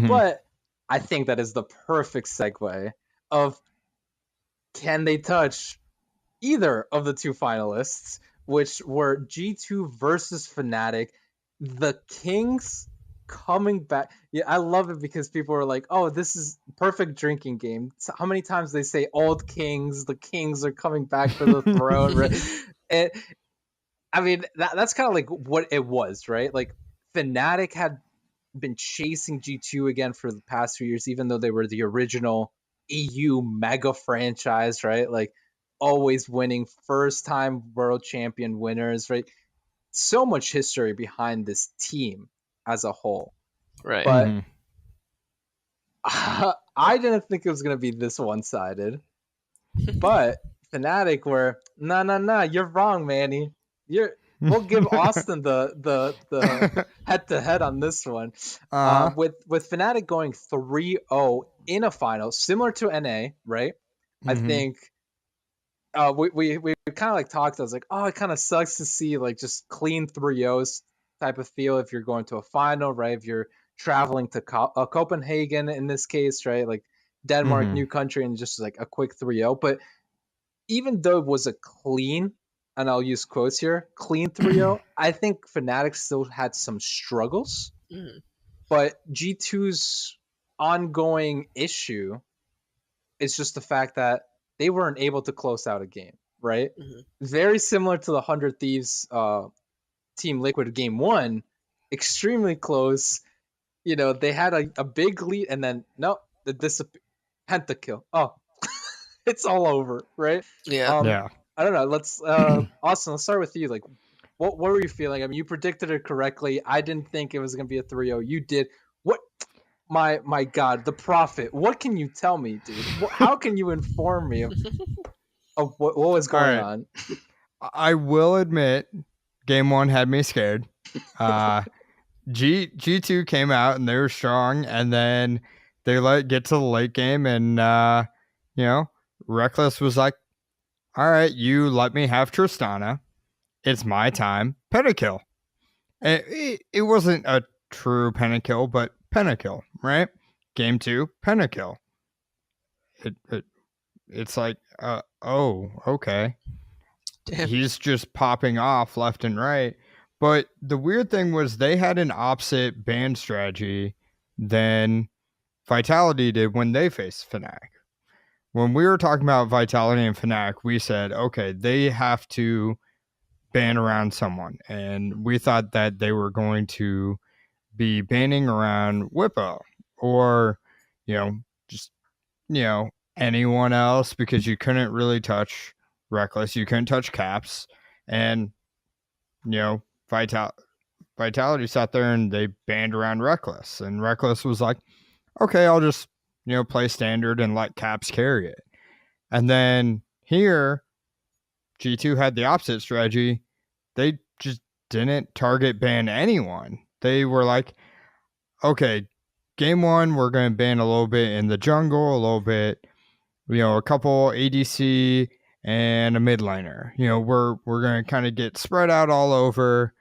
But I think that is the perfect segue of can they touch either of the two finalists, which were G2 versus Fnatic, the Kings coming back. Yeah, I love it because people are like, "Oh, this is perfect drinking game." So how many times they say "old Kings," the Kings are coming back for the throne, right? And I mean, that's kind of like what it was, right? Like Fnatic had been chasing G2 again for the past few years, even though they were the original EU mega franchise, right? Like always winning, first time world champion winners, right? So much history behind this team as a whole. Right. But I didn't think it was going to be this one-sided. But Fnatic were, nah, you're wrong, Manny. We'll give Austin the head-to-head on this one. With Fnatic going 3-0 in a final, similar to NA, right? I think we kind of like talked. I was like, oh, it kind of sucks to see like just clean 3-0s type of feel if you're going to a final, right? If you're traveling to Copenhagen in this case, right? Like Denmark, new country, and just like a quick 3-0. But even though it was a clean, and I'll use quotes here, clean 3-0, I think Fnatic still had some struggles. But G2's ongoing issue is just the fact that they weren't able to close out a game, right? Very similar to the 100 Thieves Team Liquid game 1, extremely close. You know, they had a big lead, and then, nope, the pentakill. Oh, it's all over, right? Yeah. I don't know. Let's Austin, let's start with you. Like, what were you feeling? I mean, you predicted it correctly. I didn't think it was going to be a 3-0. You did. What? My God, the prophet. What can you tell me, dude? How can you inform me of what was going on? I will admit, game 1 had me scared. G2 came out and they were strong, and then they let it get to the late game, and Reckless was like, all right, you let me have Tristana. It's my time. Pentakill. It wasn't a true pentakill, but pentakill, right? Game 2, pentakill. It's like, oh, okay. Damn. He's just popping off left and right. But the weird thing was they had an opposite ban strategy than Vitality did when they faced Fnatic. When we were talking about Vitality and Fnatic, we said, okay, they have to ban around someone. And we thought that they were going to be banning around Whippo or, just, anyone else, because you couldn't really touch Reckless. You couldn't touch Caps. And, Vitality sat there and they banned around Reckless. And Reckless was like, okay, I'll just, play standard and let Caps carry it. And then here, G2 had the opposite strategy. They just didn't target ban anyone. They were like, okay, game 1, we're going to ban a little bit in the jungle, a little bit, a couple ADC and a mid laner. We're going to kind of get spread out all over.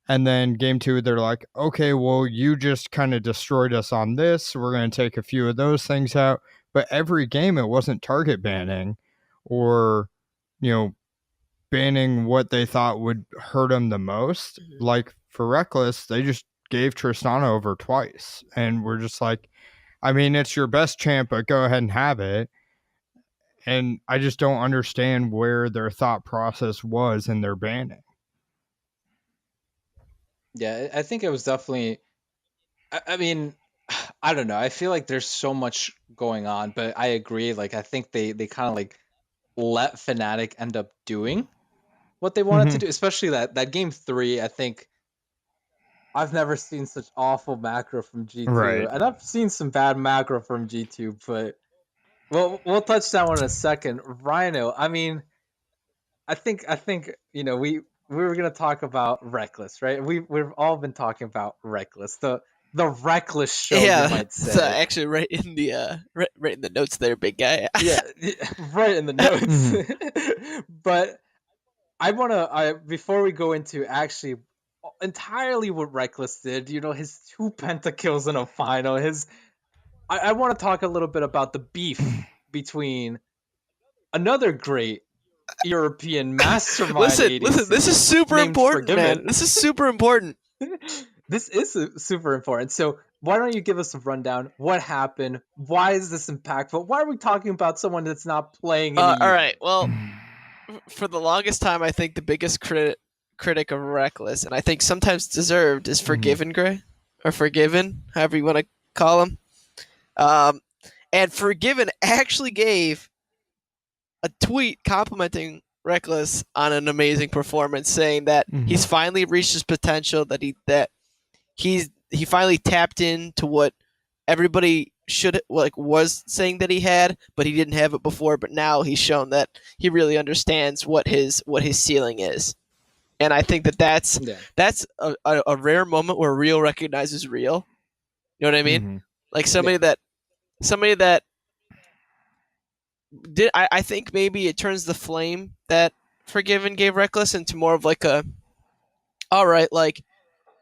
And then game 2, they're like, okay, well, you just kind of destroyed us on this. We're going to take a few of those things out. But every game, it wasn't target banning or, banning what they thought would hurt them the most. Like for Reckless, they just gave Tristana over twice. And we're just like, I mean, it's your best champ, but go ahead and have it. And I just don't understand where their thought process was in their banning. Yeah, I think it was definitely. I mean, I don't know. I feel like there's so much going on, but I agree. Like, I think they kind of like let Fnatic end up doing what they wanted to do, especially that game 3. I think I've never seen such awful macro from G2, Right. and I've seen some bad macro from G2, but we'll touch that one in a second. Rhino, I mean, I think we were gonna talk about Reckless, right? We've all been talking about Reckless, the Reckless show, you might say. So actually, right in the notes there, big guy. Yeah, right in the notes. But I before we go into actually entirely what Reckless did. You know, his 2 pentakills in a final. I want to talk a little bit about the beef between another great European mastermind Listen, ADC this is super named important, Forgiven. man. This is super important. This is super important. So why don't you give us a rundown? What happened? Why is this impactful? Why are we talking about someone that's not playing in a year? All right. Well, for the longest time, I think the biggest critic of Reckless, and I think sometimes deserved, is Forgiven Gray, or Forgiven, however you want to call him. And Forgiven actually gave a tweet complimenting Reckless on an amazing performance, saying that he's finally reached his potential, that he finally tapped into what everybody was saying that he had, but he didn't have it before. But now he's shown that he really understands what his ceiling is, and I think that's a rare moment where real recognizes real. You know what I mean? Like somebody that did. I think maybe it turns the flame that Forgiven gave Reckless into more of like a, all right, like,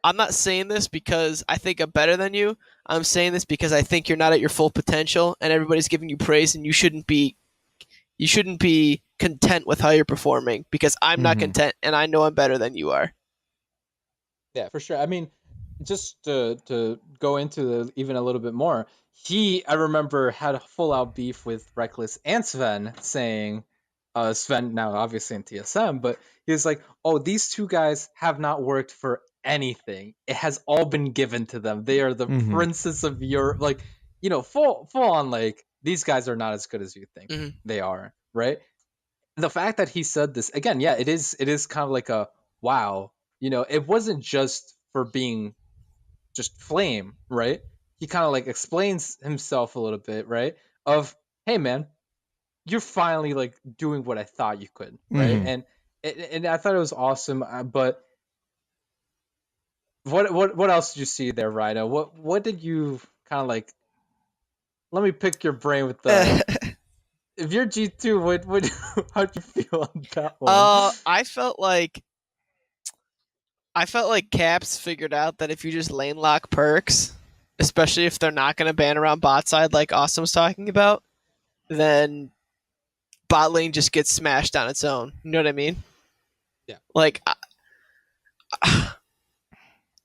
I'm not saying this because I think I'm better than you. I'm saying this because I think you're not at your full potential, and everybody's giving you praise, and you shouldn't be content with how you're performing, because I'm not content, and I know I'm better than you are. Yeah, for sure. I mean, just to go into even a little bit more, I remember, had a full out beef with Reckless and Sven, saying, Sven now obviously in TSM, but he was like, "Oh, these two guys have not worked for anything. It has all been given to them. They are the princes of Europe." Like, you know, full on, like, these guys are not as good as you think they are, right? The fact that he said this again, yeah, it is kind of like a wow. You know, it wasn't just for being just flame, right? He kind of like explains himself a little bit, right? Of, hey man, you're finally like doing what I thought you could, right? And I thought it was awesome. But what else did you see there, Rhino? What did you kind of like? Let me pick your brain with the. If you're G2, what how'd you feel on that one? I felt like Caps figured out that if you just lane lock perks, especially if they're not going to ban around bot side like Awesome's talking about, then bot lane just gets smashed on its own. You know what I mean? Yeah. Like,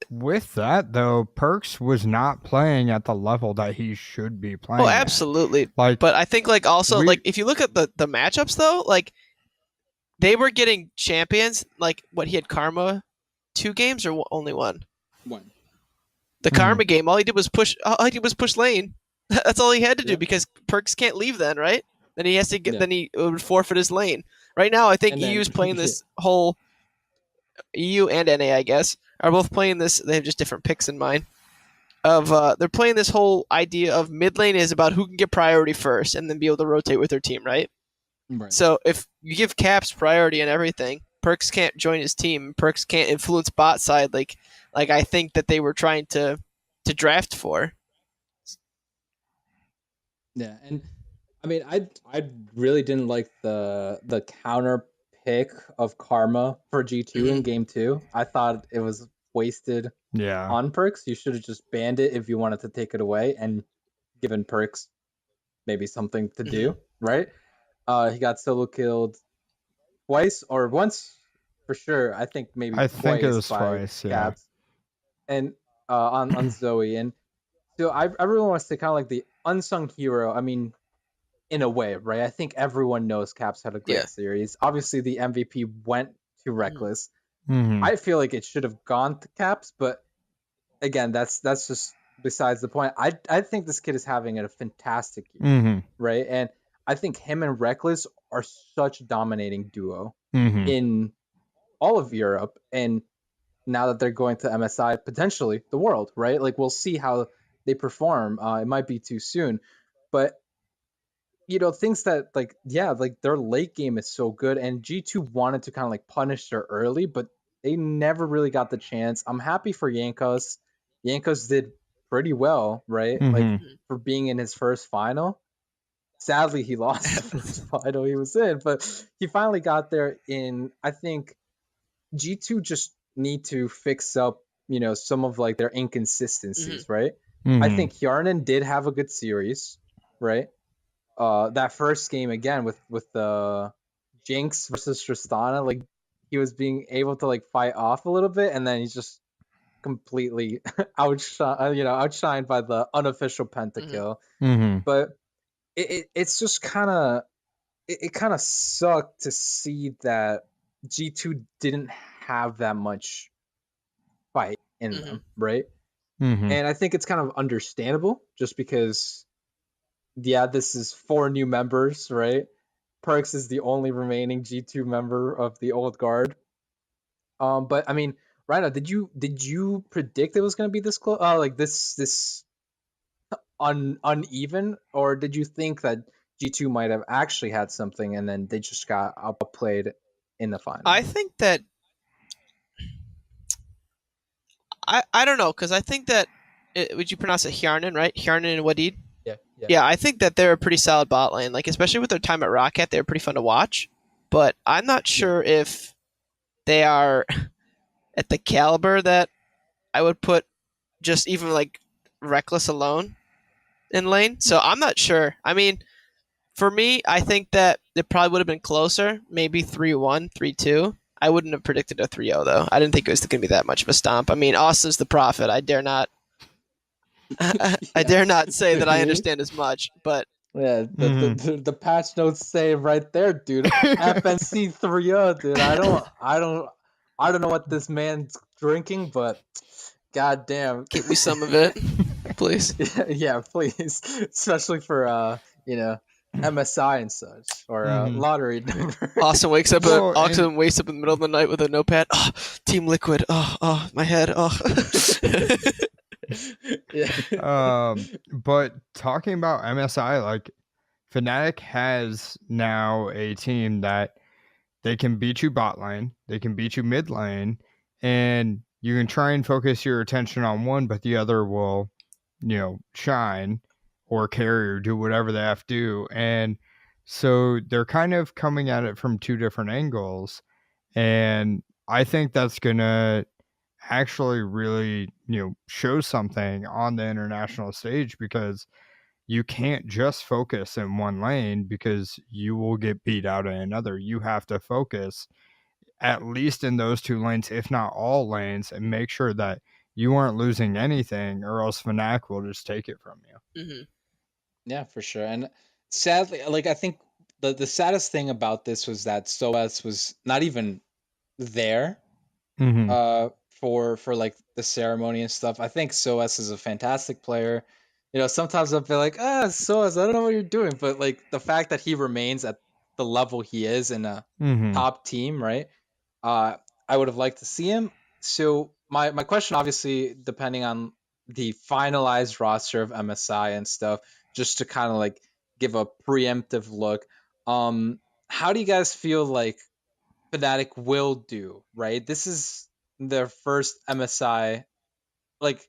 with that though, Perks was not playing at the level that he should be playing. oh, absolutely. At. Like, but I think like also like if you look at the matchups though, like they were getting champions. Like what, he had Karma 2 games or only one? One. The Karma game, all he did was push lane. That's all he had to do, because Perks can't leave then, right? Then he has to get. Then he would forfeit his lane. Right now, I think EU's playing this whole. EU and NA, I guess, are both playing this. They have just different picks in mind. They're playing this whole idea of mid lane is about who can get priority first, and then be able to rotate with their team, right? Right. So if you give Caps priority and everything, Perks can't join his team. Perks can't influence bot side. Like I think that they were trying to draft for. Yeah, and I mean, I really didn't like the counter pick of Karma for G2 in game 2. I thought it was wasted. Yeah. On Perks, you should have just banned it if you wanted to take it away, and given Perks maybe something to do, right? He got solo killed twice or once for sure. I think maybe I twice think it was by twice, yeah. Caps, and on Zoe. And so I really want to say kind of like the unsung hero. I mean, in a way, right? I think everyone knows Caps had a great series. Obviously, the MVP went to Reckless. I feel like it should have gone to Caps, but again, that's just besides the point. I think this kid is having a fantastic year, right? And I think him and Reckless are such a dominating duo in all of Europe, and now that they're going to MSI, potentially the world, right? Like, we'll see how they perform. It might be too soon, but you know, things that like their late game is so good, and G2 wanted to kind of like punish her early, but they never really got the chance. I'm happy for Yankos. Yankos did pretty well, right? Like, for being in his first final. Sadly, he lost the first final he was in, but he finally got there in, I think, G2 just need to fix up, some of like their inconsistencies, right? Mhm. I think Hjarnan did have a good series, right? That first game again with the Jinx versus Tristana, like he was being able to like fight off a little bit, and then he's just completely outshined by the unofficial pentakill. Mhm. But it's just kind of it kind of sucked to see that G2 didn't have that much fight in them, right? Mhm. And I think it's kind of understandable just because, this is 4 new members, right? Perks is the only remaining G2 member of the old guard. But I mean, Rhino, did you predict it was going to be this close? Like this uneven, or did you think that G2 might have actually had something and then they just got outplayed in the final? I think that I don't know, because I think that would you pronounce it Hjarnan, right? Hjarnan and Wadid. Yeah, I think that they're a pretty solid bot lane. Like, especially with their time at Rocket, they're pretty fun to watch. But I'm not sure if they are at the caliber that I would put just even like Reckless alone in lane. So I'm not sure. I mean, for me, I think that it probably would have been closer, maybe 3-1, 3-2. I wouldn't have predicted a 3-0 though. I didn't think it was going to be that much of a stomp. I mean, Austin's the prophet. I dare not. I dare not say that I understand as much, but yeah, the patch notes say right there, dude. FNC 3-0, dude. I don't know what this man's drinking, but goddamn, give me some of it, please. yeah, please, especially for MSI and such, or lottery number. Austin wakes up. Well, Austin wakes up in the middle of the night with a notepad. Oh, Team Liquid. Oh, my head. Oh. Yeah. But talking about MSI, like Fnatic has now a team that they can beat you bot lane, they can beat you mid lane, and you can try and focus your attention on one, but the other will, shine or carry or do whatever they have to do. And so they're kind of coming at it from 2 different angles. And I think that's going to actually really, show something on the international stage, because you can't just focus in one lane because you will get beat out in another. You have to focus at least in those 2 lanes, if not all lanes, and make sure that you aren't losing anything, or else Fnatic will just take it from you. Mm-hmm. Yeah, for sure. And sadly, like I think the saddest thing about this was that SOS was not even there for like the ceremony and stuff. I think SOS is a fantastic player. Sometimes I'll be like, SOS, I don't know what you're doing, but like the fact that he remains at the level he is in a top team, right? I would have liked to see him. So my question, obviously, depending on the finalized roster of MSI and stuff, just to kind of like give a preemptive look. How do you guys feel like Fnatic will do? Right, this is their first MSI, like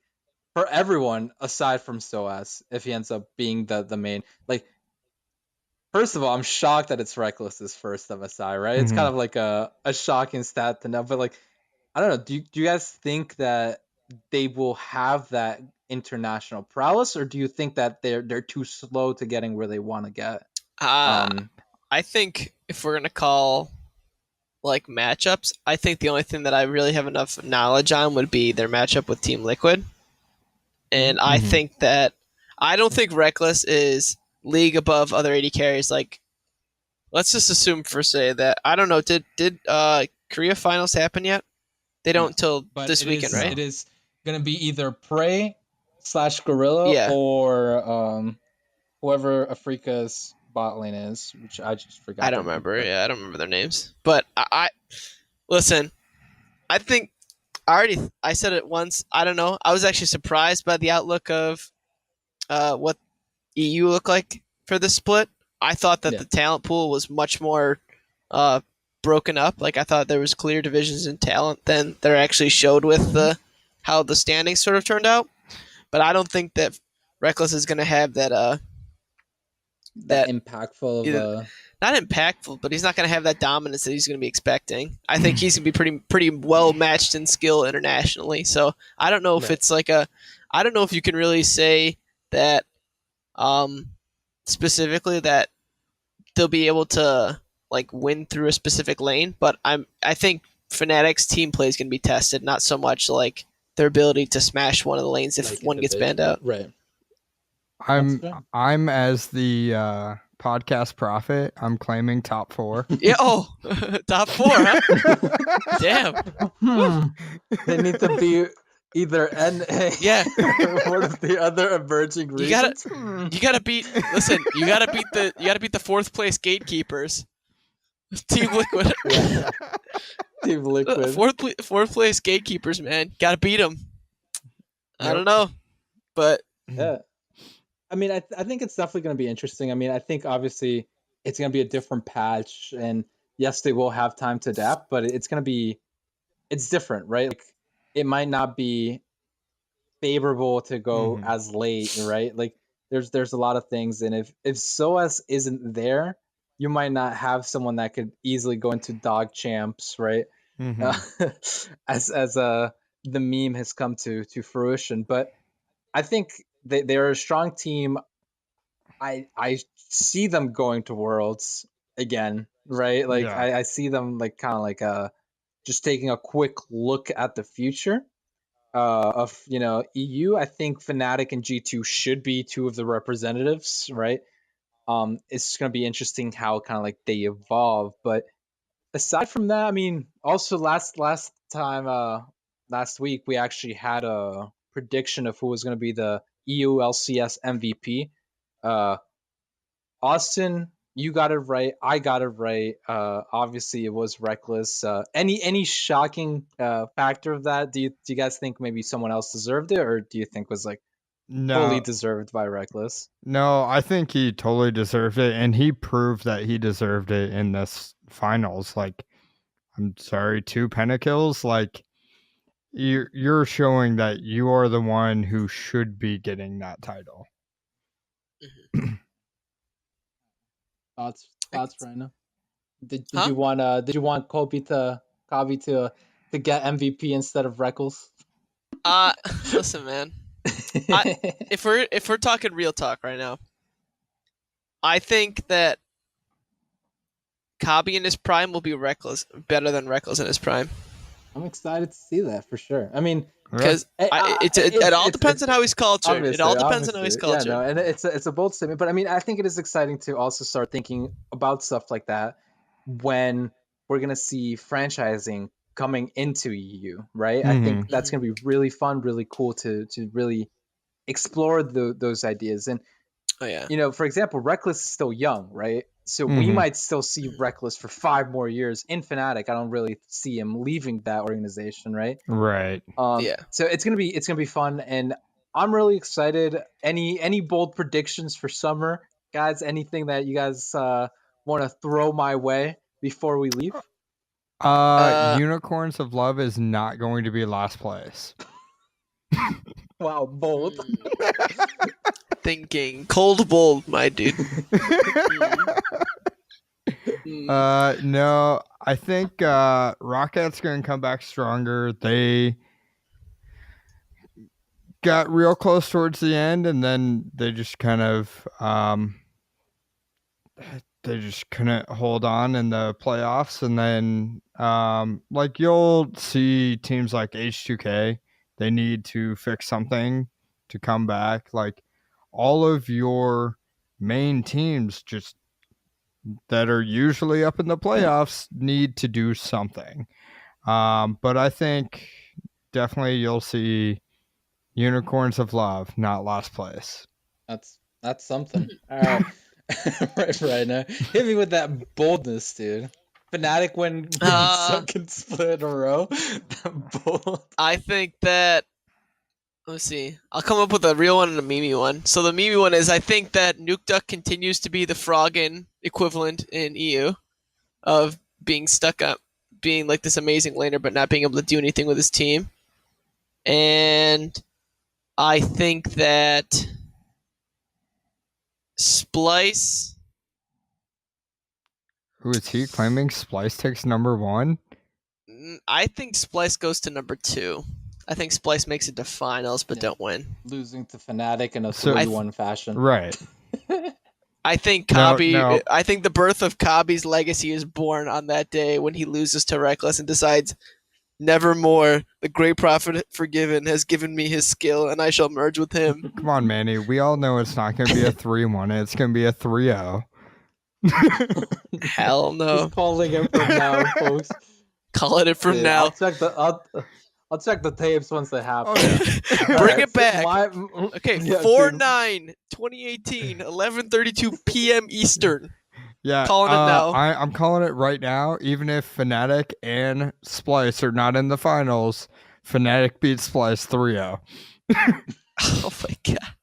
for everyone aside from SOAS, if he ends up being the main. Like, first of all, I'm shocked that it's Reckless's first MSI, right? It's kind of like a shocking stat to know, but like, I don't know. Do you guys think that they will have that international prowess, or do you think that they're too slow to getting where they want to get? I think if we're gonna call like matchups, I think the only thing that I really have enough knowledge on would be their matchup with Team Liquid, and I think that I don't think Reckless is league above other AD carries. Like, let's just assume for say that I don't know. Did Korea finals happen yet? They don't until this weekend, right? It is gonna be either Prey / Gorilla or whoever Africa's bot lane is, which I just forgot. I don't remember. Yeah, I don't remember their names. But I listen. I think I said it once. I don't know. I was actually surprised by the outlook of what EU looked like for this split. I thought that the talent pool was much more broken up. Like, I thought there was clear divisions in talent than there actually showed with how the standings sort of turned out. But I don't think that Reckless is going to have that that impactful of either, not impactful, but he's not going to have that dominance that he's going to be expecting. I think he's going to be pretty well matched in skill internationally. So I don't know if it's like I don't know if you can really say that specifically that they'll be able to like win through a specific lane, but I think Fnatic's team play is going to be tested, not so much like their ability to smash one of the lanes if one gets banned out. Right. I'm as the podcast prophet. I'm claiming top 4. Yeah. Oh, top 4, huh? Damn. They need to be either NA Yeah. or one of the other emerging regions. You gotta beat. Listen, you gotta beat the 4th place gatekeepers. Team Liquid. Yeah. Team Liquid. 4th place gatekeepers, man. Gotta beat them. I don't know, but yeah. I mean, I think it's definitely going to be interesting. I mean, I think obviously it's going to be a different patch, and yes, they will have time to adapt, but it's different, right? Like, it might not be favorable to go as late, right? Like, there's a lot of things, and if SOAS isn't there, you might not have someone that could easily go into dog champs, right? As the meme has come to fruition, but I think they're a strong team. I see them going to Worlds again, right? Like I see them like kind of like just taking a quick look at the future of EU. I think Fnatic and G2 should be 2 of the representatives, right? It's going to be interesting how kind of like they evolve, but aside from that, I mean, also last week we actually had a prediction of who was going to be the EU LCS MVP. Austin, you got it right. I got it right. Obviously, it was Reckless. Any shocking factor of that? Do you guys think maybe someone else deserved it, or do you think was like fully deserved by Reckless? No, I think he totally deserved it, and he proved that he deserved it in this finals. Like, I'm sorry, 2 pentakills. Like, you're showing that you are the one who should be getting that title. Thoughts right now? Did you want Kobe to get MVP instead of Reckless? Listen, man. If we're talking real talk right now, I think that Kabi in his prime will be better than Reckless in his prime. I'm excited to see that for sure. I mean, because it all depends on how he's cultured. It all depends on how he's cultured. Yeah, no, and it's a bold statement, but I mean, I think it is exciting to also start thinking about stuff like that when we're gonna see franchising coming into EU, right? I think that's gonna be really fun, really cool to really explore those ideas. And for example, Reckless is still young, right? So we might still see Reckless for 5 more years in Fnatic. I don't really see him leaving that organization, right? Right. So it's gonna be fun, and I'm really excited. Any bold predictions for summer, guys? Anything that you guys want to throw my way before we leave? Unicorns of Love is not going to be last place. Wow, bold. Thinking cold bold, my dude. No, I think Rocket's going to come back stronger. They got real close towards the end, and then they just kind of they just couldn't hold on in the playoffs. And then like you'll see teams like H2K, they need to fix something to come back. Like all of your main teams just that are usually up in the playoffs need to do something. But I think definitely you'll see Unicorns of Love, not last place. That's something. All right. right now. Hit me with that boldness, dude. Fnatic win second split in a row. Bold. I think that let's see. I'll come up with a real one and a meme one. So the meme one is I think that Nuke Duck continues to be the Froggen equivalent in EU of being stuck up, being like this amazing laner, but not being able to do anything with his team. And I think that Splice. Who is he claiming Splice takes number 1? I think Splice goes to number 2. I think Splice makes it to finals, but don't win. Losing to Fnatic in a So- 3-1 fashion. Right. I think No, Kabi. no. I think the birth of Kabi's legacy is born on that day when he loses to Reckless and decides, "Nevermore, the great prophet Forgiven has given me his skill, and I shall merge with him." Come on, Manny. We all know it's not going to be a 3-1. It's going to be a 3-0. Hell no! He's calling it from now, folks. Call it from Yeah, now. I'll check the tapes once they happen. Oh, yeah. Bring Alright, it back. Okay, Yeah, 4/9/2018, 11:32 p.m. Eastern. Yeah, Calling it now. I'm calling it right now. Even if Fnatic and Splice are not in the finals, Fnatic beats Splice 3-0. Oh my god!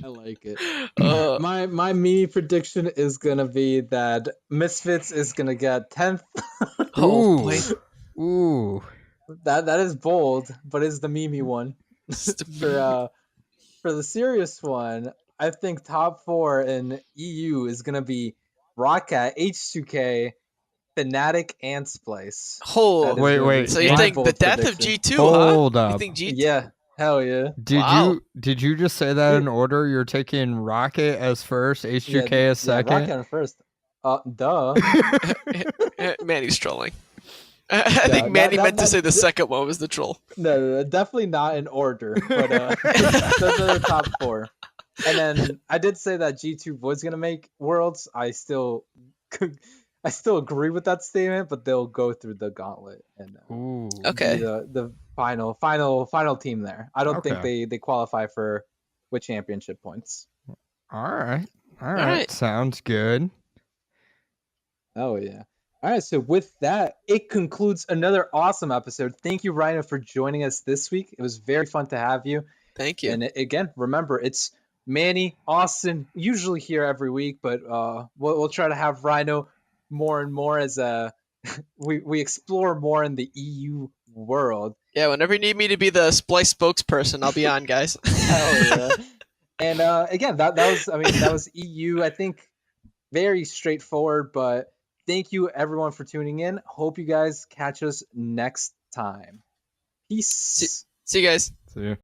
I like it. Uh, My meme prediction is gonna be that Misfits is gonna get 10th. oh boy! Ooh. That is bold, but it's the meme one. For the serious one, I think top 4 in EU is gonna be Roccat, H2K, Fnatic, and Splice. Oh, That is Wait, gonna wait. be so you my think the bold death of prediction. G2, huh? Hold You up. think G2? Yeah, hell yeah. Wow. Did you just say that in order? You're taking Rocket as first, H2K as second? Roccat first. Duh. Man, he's trolling. I think Manny meant to say the second one was the troll. No, definitely not in order. But those are the top 4. And then I did say that G2 was gonna make Worlds. I still agree with that statement, but they'll go through the gauntlet and Ooh. Okay. be the final team there. I don't think Okay. they qualify for with championship points. All right. All right. right. Sounds good. Oh yeah. All right, so with that, it concludes another awesome episode. Thank you, Rhino, for joining us this week. It was very fun to have you. Thank you. And again, remember, it's Manny, Austin, usually here every week, but we'll try to have Rhino more and more as we explore more in the EU world. Yeah, whenever you need me to be the Splice spokesperson, I'll be on, guys. Hell yeah! And again, that was EU. I think very straightforward, but thank you everyone for tuning in. Hope you guys catch us next time. Peace. See you guys. See ya.